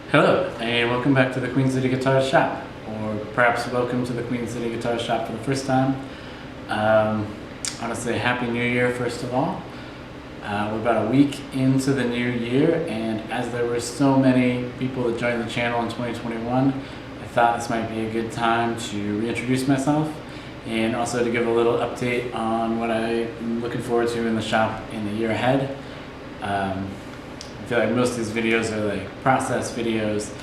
Hello, and welcome back to the Queen City Guitar Shop, or perhaps welcome to the Queen City Guitar Shop for the first time. I want to say Happy New Year first of all. We're about a week into the new year, and as there were so many people that joined the channel in 2021, I thought this might be a good time to reintroduce myself and also to give a little update on what I'm looking forward to in the shop in the year ahead. I feel like most of these videos are like process videos,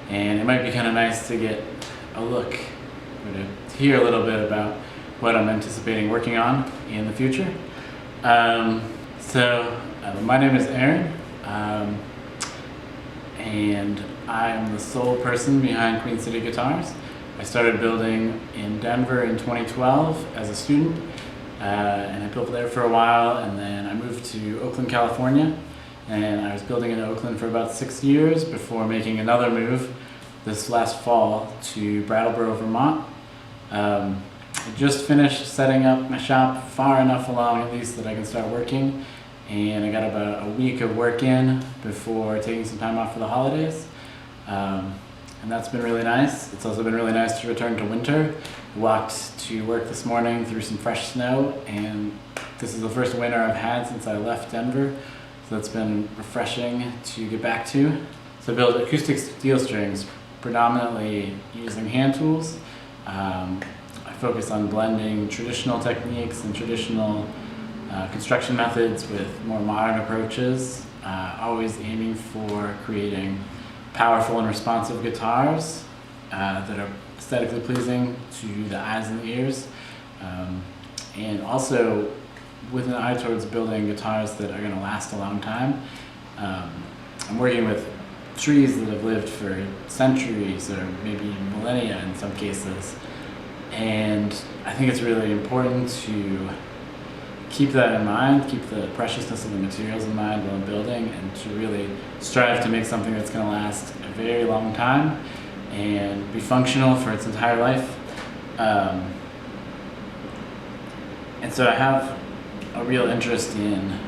and it might be kind of nice to get a look or to hear a little bit about what I'm anticipating working on in the future. My name is Aaron, and I'm the sole person behind Queen City Guitars. I started building in Denver in 2012 as a student, and I built there for a while, and then I moved to Oakland, California. And I was building in Oakland for about 6 years before making another move this last fall to Brattleboro, Vermont. I just finished setting up my shop far enough along at least that I can start working, and I got about a week of work in before taking some time off for the holidays. And that's been really nice. It's also been really nice to return to winter. I walked to work this morning through some fresh snow, and this is the first winter I've had since I left Denver. So it's been refreshing to get back to. So I built acoustic steel strings, predominantly using hand tools. I focus on blending traditional techniques and traditional construction methods with more modern approaches, always aiming for creating powerful and responsive guitars that are aesthetically pleasing to the eyes and the ears, and also with an eye towards building guitars that are going to last a long time. I'm working with trees that have lived for centuries or maybe millennia in some cases, and I think it's really important to keep that in mind, keep the preciousness of the materials in mind while building, and to really strive to make something that's going to last a very long time and be functional for its entire life. And so I have a real interest in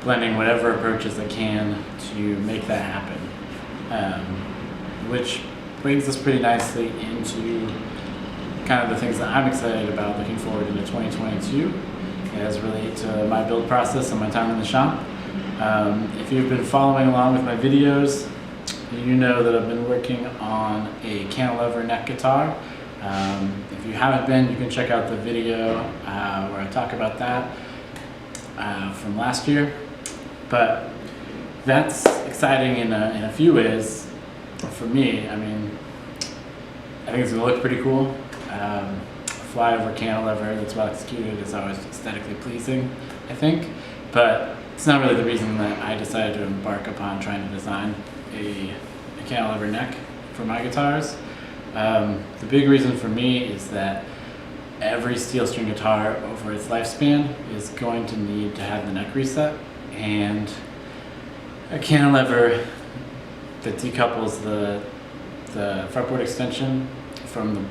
blending whatever approaches I can to make that happen, which brings us pretty nicely into kind of the things that I'm excited about looking forward into 2022 as relate to my build process and my time in the shop. If you've been following along with my videos, you know that I've been working on a cantilever neck guitar. If you haven't been, you can check out the video where I talk about that from last year. But that's exciting in a few ways for me. I mean, I think it's going to look pretty cool. A flyover cantilever that's well executed is always aesthetically pleasing, I think. But it's not really the reason that I decided to embark upon trying to design a cantilever neck for my guitars. The big reason for me is that every steel string guitar over its lifespan is going to need to have the neck reset, and a cantilever that decouples the fretboard extension from the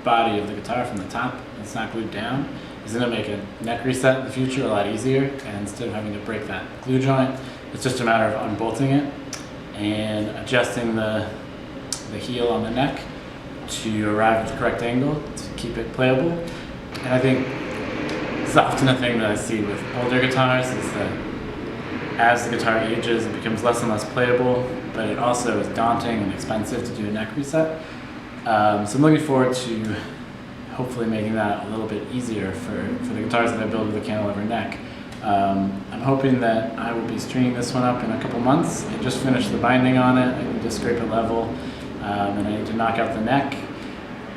body of the guitar, from the top, it's not glued down, is going to make a neck reset in the future a lot easier. And instead of having to break that glue joint, it's just a matter of unbolting it and adjusting the heel on the neck to arrive at the correct angle to keep it playable. And I think it's often a thing that I see with older guitars is that as the guitar ages, it becomes less and less playable, but it also is daunting and expensive to do a neck reset. So I'm looking forward to hopefully making that a little bit easier for the guitars that I build with a cantilever neck. I'm hoping that I will be stringing this one up in a couple months. I just finished the binding on it. I need to scrape it level, and I need to knock out the neck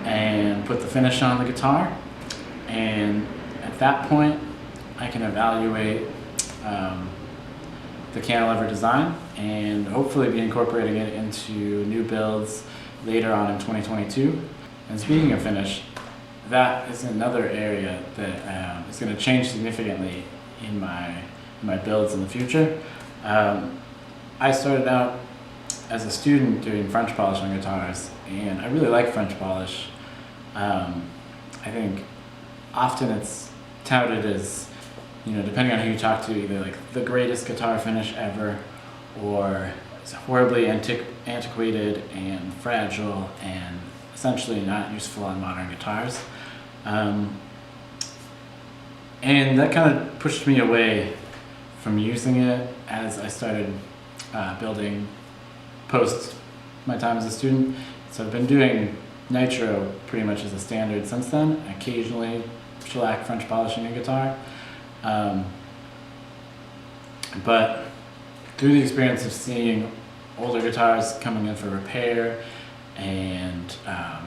and put the finish on the guitar. And at that point, I can evaluate the cantilever design and hopefully be incorporating it into new builds later on in 2022. And speaking of finish, that is another area that is going to change significantly in my builds in the future. I started out as a student doing French polish on guitars, and I really like French polish. I think often it's touted as, depending on who you talk to, either like the greatest guitar finish ever or is horribly antiquated and fragile and essentially not useful on modern guitars. And that kind of pushed me away from using it as I started building post my time as a student. So I've been doing nitro pretty much as a standard since then, occasionally shellac French polishing a guitar. But through the experience of seeing older guitars coming in for repair, and I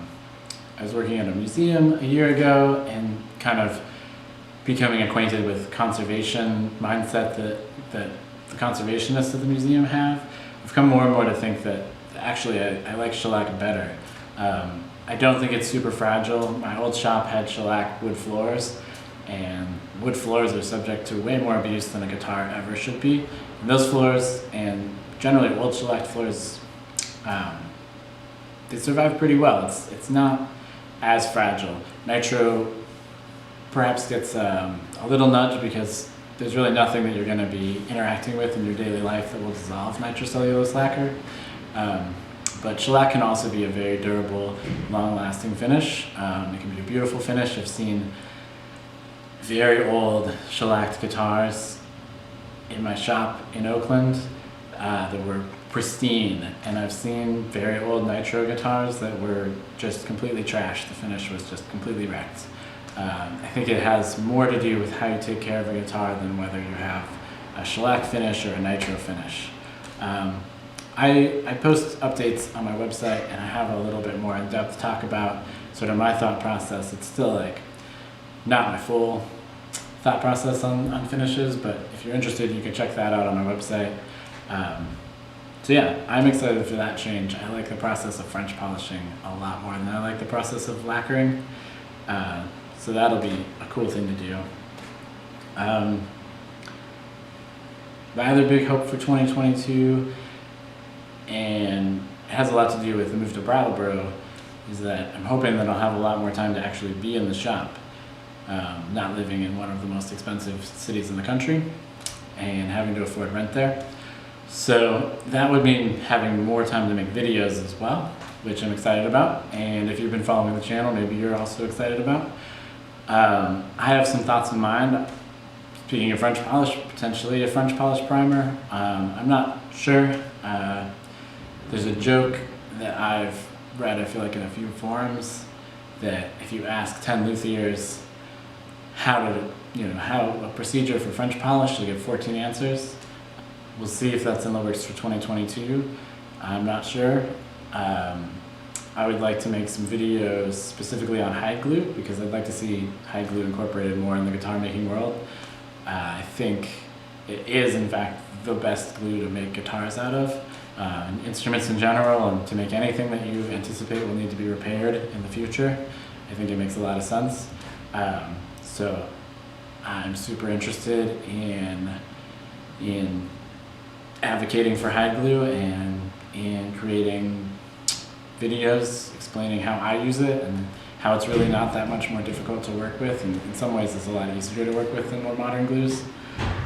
was working at a museum a year ago and kind of becoming acquainted with conservation mindset that the conservationists of the museum have, I've come more and more to think that actually I like shellac better. I don't think it's super fragile. My old shop had shellac wood floors, and wood floors are subject to way more abuse than a guitar ever should be. And those floors, and generally old shellac floors, they survive pretty well. It's not as fragile. Nitro perhaps gets a little nudge because there's really nothing that you're going to be interacting with in your daily life that will dissolve nitrocellulose lacquer. But shellac can also be a very durable, long-lasting finish. It can be a beautiful finish. I've seen very old shellacked guitars in my shop in Oakland that were pristine, and I've seen very old nitro guitars that were just completely trashed. The finish was just completely wrecked. I think it has more to do with how you take care of a guitar than whether you have a shellac finish or a nitro finish. I post updates on my website, and I have a little bit more in-depth talk about sort of my thought process. It's still like not my full thought process on finishes, but if you're interested, you can check that out on our website. So yeah, I'm excited for that change. I like the process of French polishing a lot more than I like the process of lacquering. So that'll be a cool thing to do. My other big hope for 2022, and it has a lot to do with the move to Brattleboro, is that I'm hoping that I'll have a lot more time to actually be in the shop, not living in one of the most expensive cities in the country and having to afford rent there. So that would mean having more time to make videos as well, which I'm excited about. And if you've been following the channel, maybe you're also excited about. I have some thoughts in mind. Speaking of French polish, potentially a French polish primer. I'm not sure. There's a joke that I've read, I feel like, in a few forums, that if you ask 10 luthiers how a procedure for French polish, you'll get 14 answers. We'll see if that's in the works for 2022. I'm not sure. I would like to make some videos specifically on hide glue, because I'd like to see hide glue incorporated more in the guitar making world. I think it is, in fact, the best glue to make guitars out of, instruments in general, and to make anything that you anticipate will need to be repaired in the future. I think it makes a lot of sense. So I'm super interested in advocating for hide glue and in creating videos explaining how I use it and how it's really not that much more difficult to work with, and in some ways it's a lot easier to work with than more modern glues.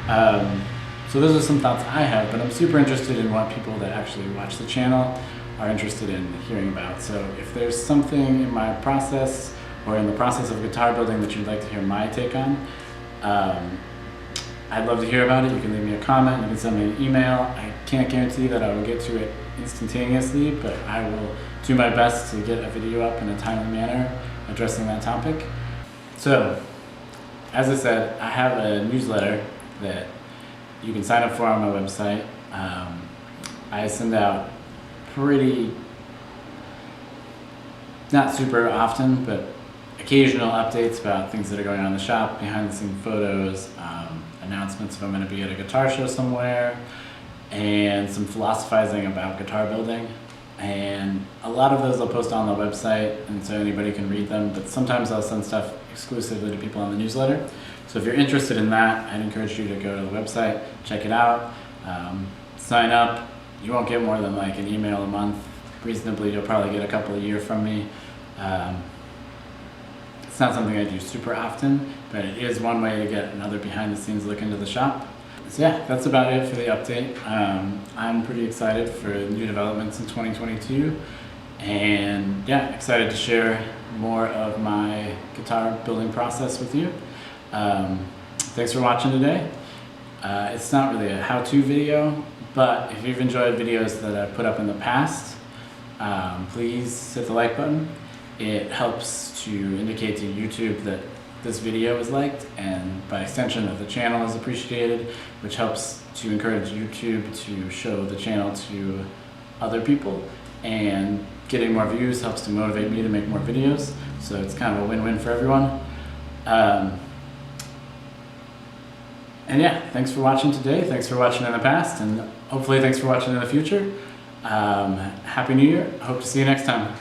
So those are some thoughts I have, but I'm super interested in what people that actually watch the channel are interested in hearing about. So if there's something in my process or in the process of guitar building that you'd like to hear my take on, I'd love to hear about it. You can leave me a comment, you can send me an email. I can't guarantee that I will get to it instantaneously, but I will do my best to get a video up in a timely manner addressing that topic. So, as I said, I have a newsletter that you can sign up for on my website. I send out pretty, not super often, but occasional updates about things that are going on in the shop, behind the scenes photos, announcements if I'm going to be at a guitar show somewhere, and some philosophizing about guitar building. And a lot of those I'll post on the website, and so anybody can read them, but sometimes I'll send stuff exclusively to people on the newsletter. So if you're interested in that, I'd encourage you to go to the website, check it out, sign up. You won't get more than like an email a month. Reasonably, you'll probably get a couple a year from me. It's not something I do super often, but it is one way to get another behind the scenes look into the shop. So yeah, that's about it for the update. I'm pretty excited for new developments in 2022, and yeah, excited to share more of my guitar building process with you. Thanks for watching today. It's not really a how-to video, but if you've enjoyed videos that I've put up in the past, please hit the like button. It helps to indicate to YouTube that this video is liked, and by extension that the channel is appreciated, which helps to encourage YouTube to show the channel to other people, and getting more views helps to motivate me to make more videos, so it's kind of a win-win for everyone. And yeah, thanks for watching today, thanks for watching in the past, and hopefully thanks for watching in the future. Happy New Year, hope to see you next time.